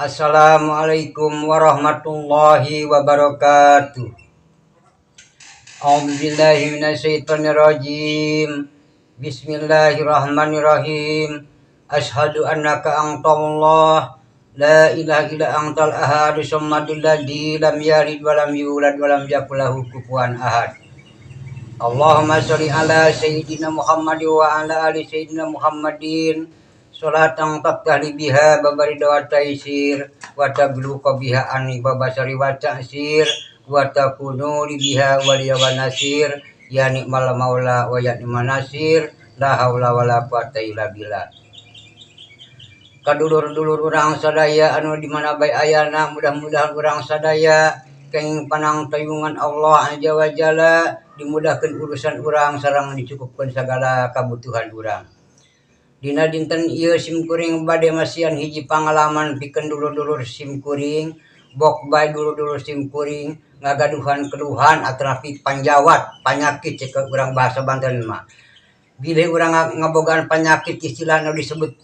Assalamualaikum warahmatullahi wabarakatuh. A'udzubillahi minasyaitonirrajim. Bismillahirrahmanirrahim. Asyhadu annaka antallah la ilaha illa antal ahadu sammadul ladzi lam yalid wa lam yulad wa lam yakul lahu kufuwan ahad. Allahumma sholli ala sayyidina Muhammad wa ala ali sayyidina Muhammadin. Sholatan taqtali biha babari dawa taisir wa tabluqa biha ani babasari wa ta'sir wa takunu li biha waliya wa nasir ya ni'mal maula wa ya ni'man nasir la haula wala quwata illa billah. Kadulur-dulur urang sadaya anu di mana bae ayana, mudah-mudahan urang sadaya kenging panang tayungan Allah azza wa jalla dimudahkeun urusan urang sareng dicukupkeun sagala kabutuhan urang. Dina dinten ieu simkuring bade masian hiji pangalaman pikeun dulur-dulur simkuring, bok bae dulur-dulur simkuring ngagaduhan keluhan atrapi panjawat panyakit cek urang bahasa Banten mah. Bilih urang ngabogaan panyakit istilah nu disebut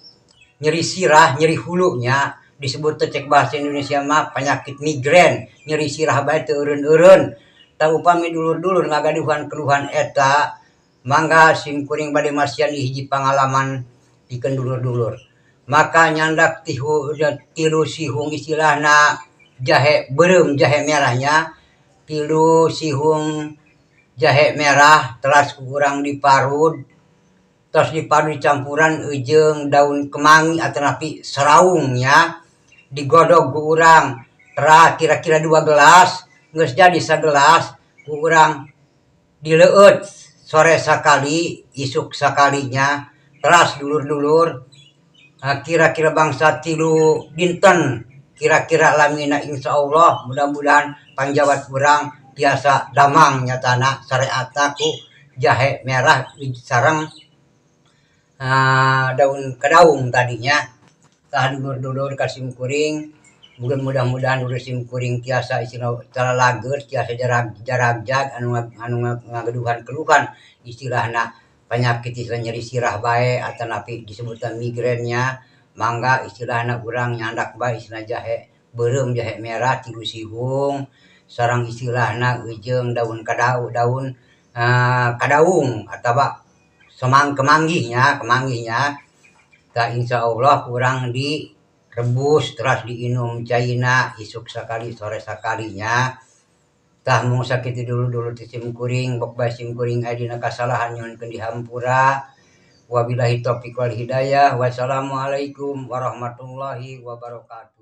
nyeri sirah, nyeri hulunya, disebut cek bahasa Indonesia mah penyakit migrain, nyeri sirah bae teu eureun-eureun. Tah upami dulur-dulur ngagaduhan keluhan eta, mangga simkuring bade masian hiji pangalaman pikeun dulur-dulur. Maka nyandak tilu sihung istilahna jahe beureum, jahe merahnya, tilu sihung jahe merah teras kurang diparut, terus dipadu campuran jeung daun kemangi atanapi seraungnya, digodog ku urang tera kira-kira 2 gelas, geus jadi sagelas ku urang dileueut sore sakali, isuk sakalinya. Teras dulur-dulur kira-kira bangsa tilu dinten, kira-kira lamina insyaallah mudah-mudahan panjawat urang biasa damang nyatana syariatna ku jahe merah sareng daun kadaung tadinya. Tah dulur-dulur ka simkuring mudah-mudahan dulur simkuring tiasa istilah cara lageut, tiasa jarag-jag anu ngagaduhan keluhan istilahna penyakit istilah nyeri sirah bae atanapi disebutan migrainnya, mangga istilahna urang nyandak bae istilah jahe beureum, jahe merah tilu sihung sareng istilahna jeung daun kadaung atawa kemanggihnya. Tah insyaallah urang direbus terus diinum caina isuk sakali sore sakalinya. Tah mung sakitu dulu ti simkuring bok bae simkuring aya dina kasalahan nyuhunkeun dihampura. Wabillahi taufiq wal hidayah. Wassalamualaikum warahmatullahi wabarakatuh.